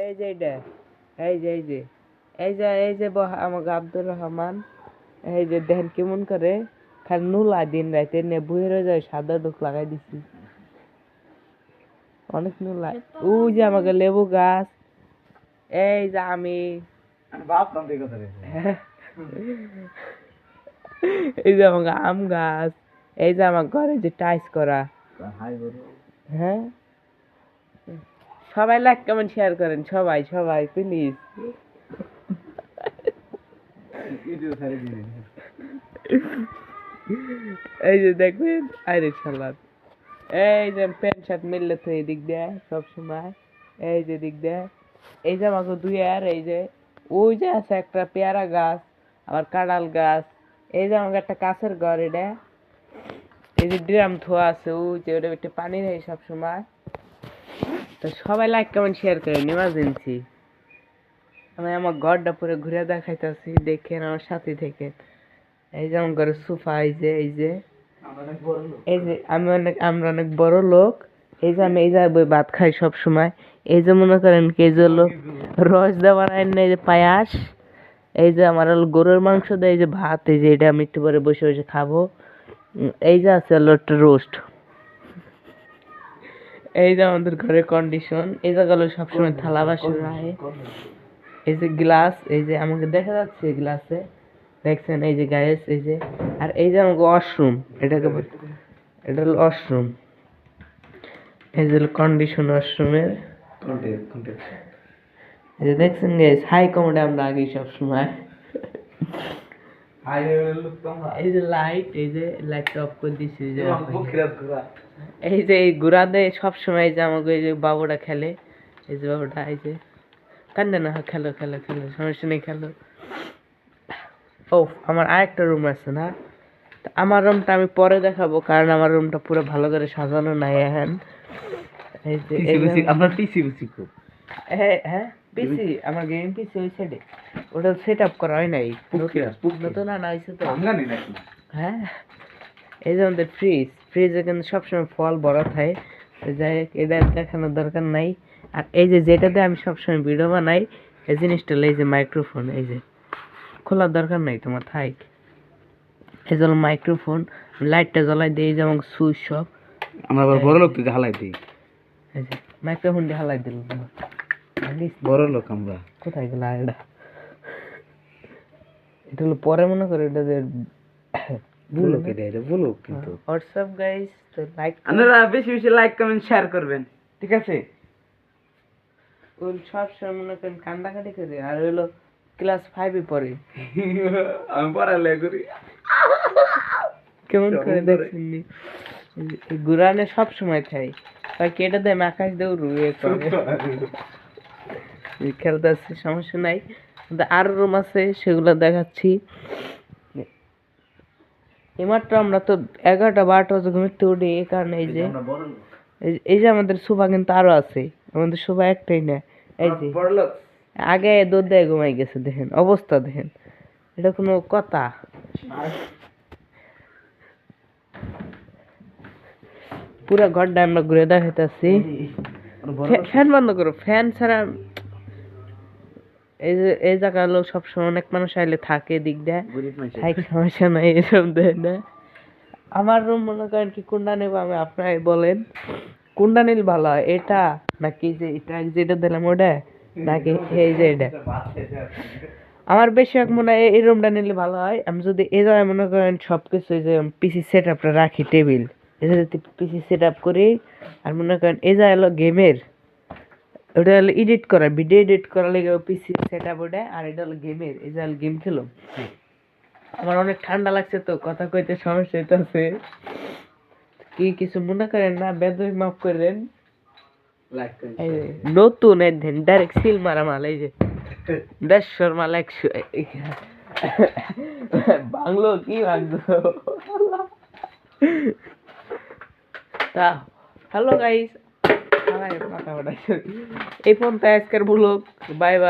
এই যে এটা এই যে আমাকে আব্দুর রহমান এই যে দেখেন কেমন করে খালি নুলা দিন রাইতে নে বুঝে যায় সাদা ডুক লাগাই দিছি অনেক নুলা ওই যে আমাকে লেবু গাছ এই যে আমি বাপ নাম দিয়ে কথা এই যে আমাকে আম গাছ এই যে আমার ঘরে যে টাইস করা হ্যাঁ সবাই লাইক কমেন্ট শেয়ার করেন সবাই প্লিজ এই যে দেখবেন আরে সালাদ এই যে প্যান্ট শার্ট মিললে তো এই দিক দেয় সবসময় এই যে দিক দেয় এই যে আমাকে দুই আর এই যে ওই যে আছে একটা পেয়ারা গাছ আবার কাঁঠাল গাছ এই যে আমাকে একটা কাছের ঘর এটা এই যে ড্রাম ধোয়া আছে ওই যে ওটা একটু পানি নেই সবসময় তো সবাই লাইক কমেন্ট শেয়ার করেন ইমার্জেন্সি আমি আমার ঘরটা পুরো ঘুরে দেখাইতেছি দেখেন আমার সাথে থেকে এই যে আমার ঘরের সোফা এই যে আমরা অনেক বড় লোক এই যে আমি এই যে ভাত খাই সব সময় এই যে মনে করেন কি এই যে রস দেওয়া না এই যে পায়াস এই যে আমার হলো গরুর মাংস দেয় এই যে ভাত এই যে এটা আমি একটু পরে বসে বসে খাবো এই যে আছে হলো একটা রোস্ট এই যে আমাদের ঘরের কন্ডিশন এই জায়গাগুলো সবসময় থালা বাসন রাখে এই যে গ্লাস এই যে আমাকে দেখা যাচ্ছে গ্লাসে দেখছেন এই যে গায়েস এই যে আর এই যে আমাকে ওয়াশরুম এটাকে এটা হলো ওয়াশরুম এই যে কন্ডিশন ওয়াশরুমের এই যে দেখছেন গাইস হাই কমেন্ট আমরা আগে সব সময় এই যে লাইট এই যে লাইট অফ করে দিছি এই যে এই ঘোড়াতে সবসময় এই যে আমাকে এই যে বাবুটা খেলে এই যে বাবুটা এই যে কান্দে না খেলো সমস্যা নেই খেলো ও আমার আরেকটা রুম আছে না আমার রুমটা আমি পরে দেখাবো কারণ আমার রুমটা পুরো ভালো করে সাজানো নাই এখন এই যে আপনার পিসি খুব হ্যাঁ পিসি আমার গেমিং পিসি ওই সাইডে ওটা সেট আপ করা হয় নাই নতুন আনা হয়েছে তো হ্যাঁ এই যে আমাদের ফ্রিজে কিন্তু সবসময় ফল ভরা থাকে যাই হোক এটা দেখানোর দরকার নাই আর এই যে যেটাতে আমি সবসময় ভিডিও বানাই এই জিনিসটা এই যে মাইক্রোফোন এই যে খোলার দরকার নাই তোমার থাক এই যে মাইক্রোফোন লাইটটা জ্বলাই দিই এই যে আমাকে সুইচ সব আমরা আবার বড় লোক তুই হালাই দিই এই যে মাইক্রোফোন দিয়ে হালাই দিল বড় লোক আমরা কোথায় গেল এটা এটা হলো পরে মনে করে এটা যে বলো কে দেয় বলো কিন্তু হোয়াটসঅ্যাপ গাইস তো লাইক আপনারা বেশি বেশি লাইক কমেন্ট শেয়ার করবেন ঠিক আছে ওই সব সময় মনে করেন কান্দাকাটি করে আর হলো ক্লাস 5 এ পড়ে আমি পড়ালেখা করি কেমন করে দেখছেন গুরানে সব সময় খাই আর কেটে দেয় আকাশ দেও রুয়ে করে খেলতে আছে সমস্যা নাই কিন্তু আর রুম আছে সেগুলো দেখাচ্ছি এইমাত্র আমরা তো 11টা 12টা বাজে ঘুমিতে উঠি এই কারণে এই যে আমাদের সোফা কিন্তু আরো আছে আমাদের সোফা একটাই না এই যে আগে দুধ দেয় ঘুমাই গেছে দেখেন অবস্থা দেখেন এটা কোনো কথা পুরো ঘরটা আমরা ঘুরে দেখাইতেছি ফ্যান বন্ধ করো ফ্যান ছাড়া এই যে এই জায়গা লোক সবসময় অনেক মানুষ আইলে থাকে দিক দেয় সমস্যা নাই এসব দেয় না আমার রুম মনে করেন কি কোনটা নেব আমি আপনারাই বলেন কোনটা নিলে ভালো হয় এটা নাকি যে এটা যেটা দিলাম ওটা নাকি এই যে এটা আমার বেশি এক মনে হয় এই রুমটা নিলে ভালো হয় আমি যদি এই জায়গায় মনে করেন সবকিছু যে পিসি সেট আপটা রাখি টেবিল এই যদি পিসি সেট আপ করি আর মনে করেন এই জায়গা হলো গেমের ওটা হলো এডিট করা ভিডিও এডিট করা লাগে পিসি সেট আপ ওটা আর এটা হলো গেমের এই যে গেম খেলো আমার অনেক ঠান্ডা লাগছে তো কথা কইতে সমস্যা হইতেছে কি কিছু মনে করেন না বেদবি মাফ করেন নতুন একদিন ডাইরেক্ট সিল মারা মাল এই যে 150 মাল 100 বাংলো কি বাংলো তা হ্যালো গাইস এই পর্যন্ত আজকের ব্লগ বাই বাই